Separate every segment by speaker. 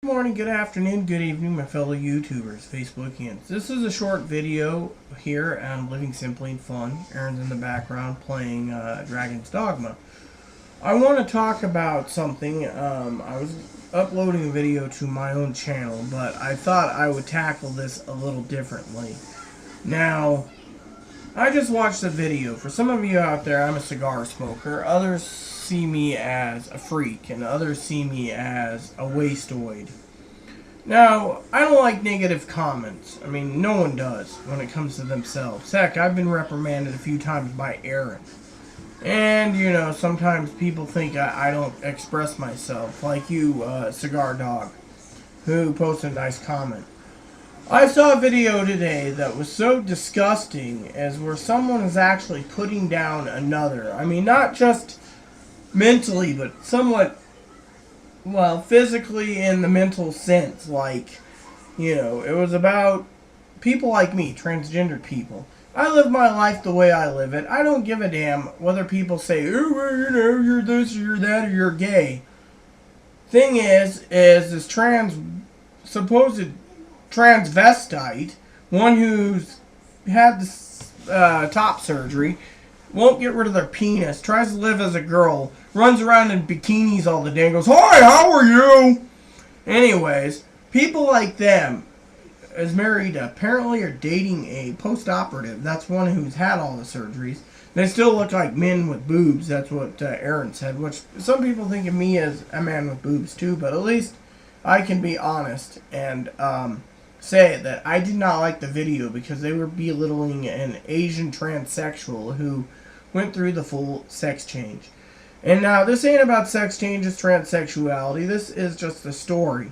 Speaker 1: Good morning, good afternoon, good evening, my fellow YouTubers, Facebookians. This is a short video here on Living Simply and Fun. Aaron's in the background playing Dragon's Dogma. I want to talk about something. I was uploading a video to my own channel, but I thought I would tackle this a little differently. Now, I just watched the video. For some of you out there, I'm a cigar smoker. Others see me as a freak, and others see me as a wasteoid. Now, I don't like negative comments. I mean, no one does when it comes to themselves. Heck, I've been reprimanded a few times by Aaron. And, you know, sometimes people think I don't express myself, like you, Cigar Dog, who posted a nice comment. I saw a video today that was so disgusting as where someone is actually putting down another. I mean, not just mentally, but somewhat, well, physically in the mental sense. Like, you know, it was about people like me, transgendered people. I live my life the way I live it. I don't give a damn whether people say, oh, well, you know, you're this, or you're that, or you're gay. Thing is this supposed transvestite, one who's had this top surgery, won't get rid of their penis, tries to live as a girl, runs around in bikinis all the day and goes, hi, how are you? Anyways, people like them is married, apparently, or dating a post-operative. That's one who's had all the surgeries. They still look like men with boobs. That's what Aaron said, which some people think of me as a man with boobs too, but at least I can be honest and say that I did not like the video because they were belittling an Asian transsexual who went through the full sex change. And now, this ain't about sex changes, transsexuality. This is just a story.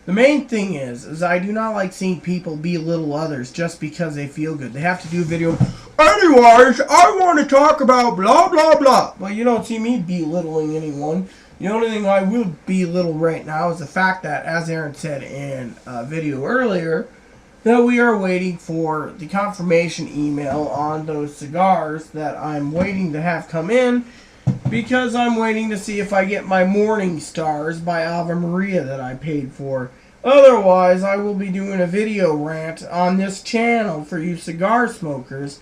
Speaker 1: The main thing is I do not like seeing people belittle others just because they feel good. They have to do a video. Anyways, I want to talk about blah, blah, blah. Well, you don't see me belittling anyone. The only thing I will belittle right now is the fact that, as Aaron said in a video earlier, that we are waiting for the confirmation email on those cigars that I'm waiting to have come in, because I'm waiting to see if I get my Morning Stars by Ave Maria that I paid for. Otherwise, I will be doing a video rant on this channel for you cigar smokers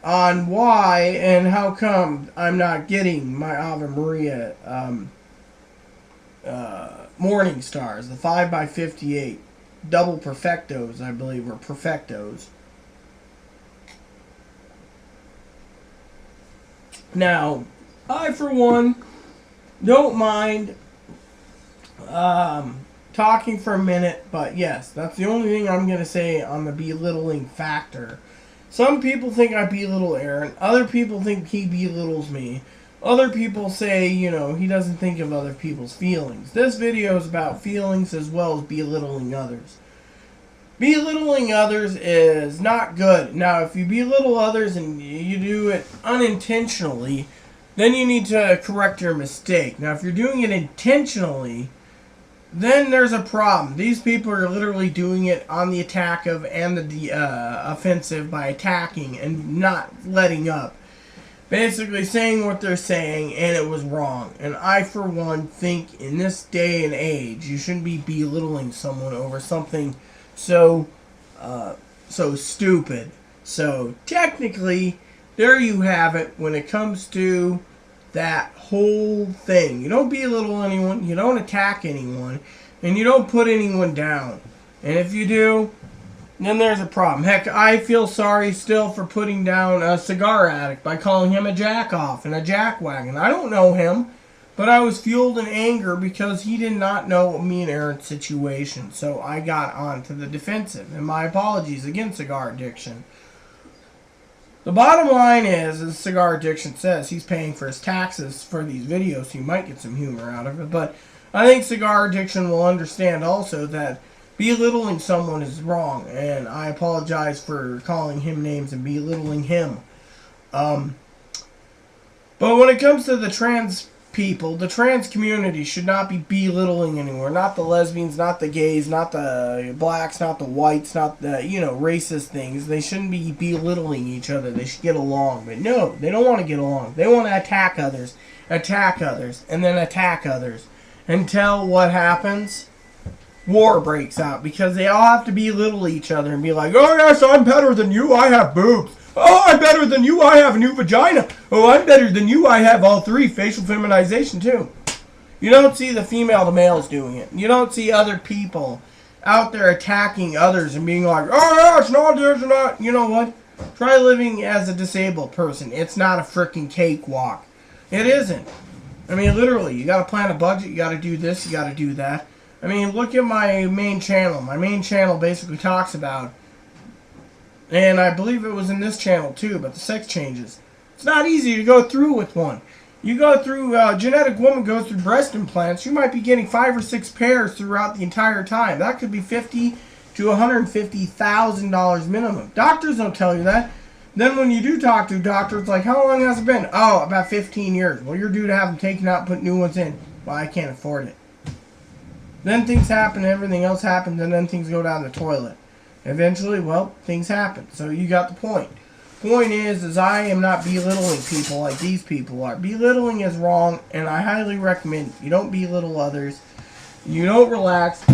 Speaker 1: on why and how come I'm not getting my Ave Maria Morning Stars, the 5x58 double perfectos, I believe, or perfectos. Now, I, for one, don't mind talking for a minute, but yes, that's the only thing I'm going to say on the belittling factor. Some people think I belittle Aaron. Other people think he belittles me. Other people say, you know, he doesn't think of other people's feelings. This video is about feelings as well as belittling others. Belittling others is not good. Now, if you belittle others and you do it unintentionally, then you need to correct your mistake. Now, if you're doing it intentionally, then there's a problem. These people are literally doing it on the attack of and the offensive by attacking and not letting up. Basically saying what they're saying, and it was wrong. And I, for one, think in this day and age, you shouldn't be belittling someone over something so stupid. So technically, there you have it when it comes to that whole thing. You don't belittle anyone, you don't attack anyone, and you don't put anyone down. And if you do, then there's a problem. Heck, I feel sorry still for putting down a cigar addict by calling him a jack-off and a jackwagon. I don't know him, but I was fueled in anger because he did not know me and Aaron's situation. So I got on to the defensive. And my apologies again, cigar addiction. The bottom line is, as cigar addiction says, he's paying for his taxes for these videos, so you might get some humor out of it. But I think cigar addiction will understand also that belittling someone is wrong. And I apologize for calling him names and belittling him. But when it comes to the trans people, the trans community should not be belittling anyone. Not the lesbians, not the gays, not the blacks, not the whites, not the, you know, racist things. They shouldn't be belittling each other. They should get along. But no, they don't want to get along. They want to attack others, and then attack others. Until what happens? war breaks out because they all have to belittle each other and be like, oh yes, I'm better than you, I have boobs. Oh, I'm better than you, I have a new vagina. Oh, I'm better than you, I have all three, facial feminization too. You don't see the female to males doing it. You don't see other people out there attacking others and being like, oh yeah, it's not this, it's not. You know what? Try living as a disabled person. It's not a freaking cakewalk. It isn't. I mean, literally, you got to plan a budget, you got to do this, you got to do that. I mean, look at my main channel. My main channel basically talks about, and I believe it was in this channel too, but the sex changes. It's not easy to go through with one. You go through, a genetic woman goes through breast implants, you might be getting 5 or 6 pairs throughout the entire time. That could be $50,000 to $150,000 minimum. Doctors don't tell you that. Then when you do talk to doctors, like, how long has it been? Oh, about 15 years. Well, you're due to have them taken out and put new ones in. Well, I can't afford it. Then things happen, everything else happens, and then things go down the toilet. Eventually, well, things happen. So you got the point. Point is I am not belittling people like these people are. Belittling is wrong, and I highly recommend you don't belittle others. You don't relax,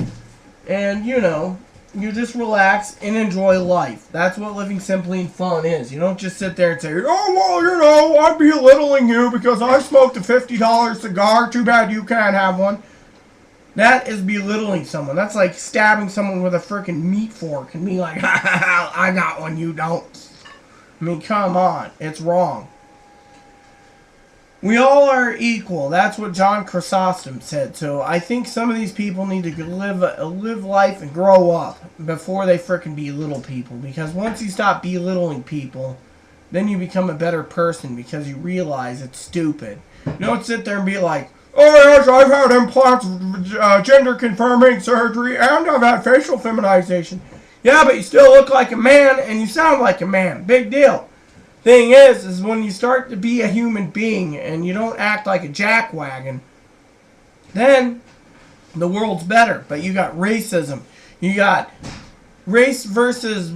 Speaker 1: and you know, you just relax and enjoy life. That's what living simply and fun is. You don't just sit there and say, oh, well, you know, I'm belittling you because I smoked a $50 cigar. Too bad you can't have one. That is belittling someone. That's like stabbing someone with a freaking meat fork and be like, ha ha ha, I got one, you don't. I mean, come on. It's wrong. We all are equal. That's what John Chrysostom said. So I think some of these people need to live life and grow up before they frickin' belittle people. Because once you stop belittling people, then you become a better person because you realize it's stupid. You don't sit there and be like, oh yes, I've had implants, gender confirming surgery, and I've had facial feminization. Yeah, but you still look like a man and you sound like a man. Big deal. Thing is when you start to be a human being and you don't act like a jackwagon, then the world's better. But you got racism. You got race versus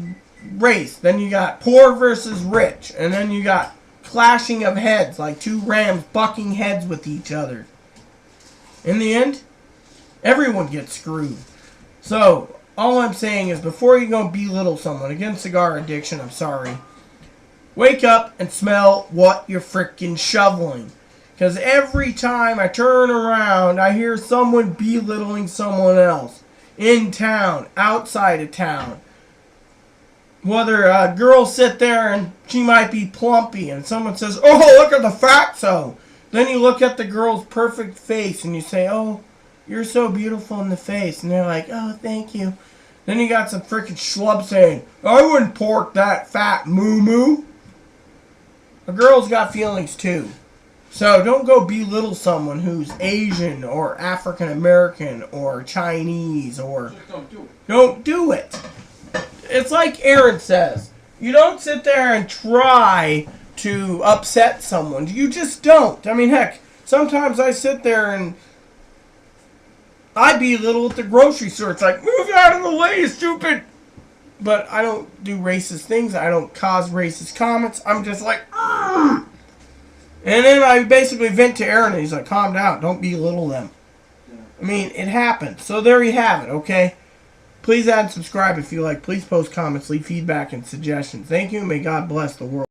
Speaker 1: race. Then you got poor versus rich. And then you got clashing of heads, like two rams bucking heads with each other. In the end, everyone gets screwed. So, all I'm saying is before you go belittle someone, again, cigar addiction, I'm sorry, wake up and smell what you're freaking shoveling. Because every time I turn around, I hear someone belittling someone else. In town, outside of town. Whether a girl sit there and she might be plumpy and someone says, oh, look at the fatso. Then you look at the girl's perfect face and you say, oh, you're so beautiful in the face. And they're like, oh, thank you. Then you got some freaking schlub saying, I wouldn't pork that fat moo-moo. A girl's got feelings too. So don't go belittle someone who's Asian or African American or Chinese or... Just don't do it. Don't do it. It's like Aaron says. You don't sit there and try to upset someone. You just don't. I mean, heck, sometimes I sit there and I belittle at the grocery store. It's like, move out of the way, stupid. But I don't do racist things. I don't cause racist comments. I'm just like, argh! And then I basically vent to Aaron and he's like, calm down. Don't belittle them. I mean, it happens. So there you have it, okay? Please add and subscribe if you like. Please post comments, leave feedback and suggestions. Thank you, and may God bless the world.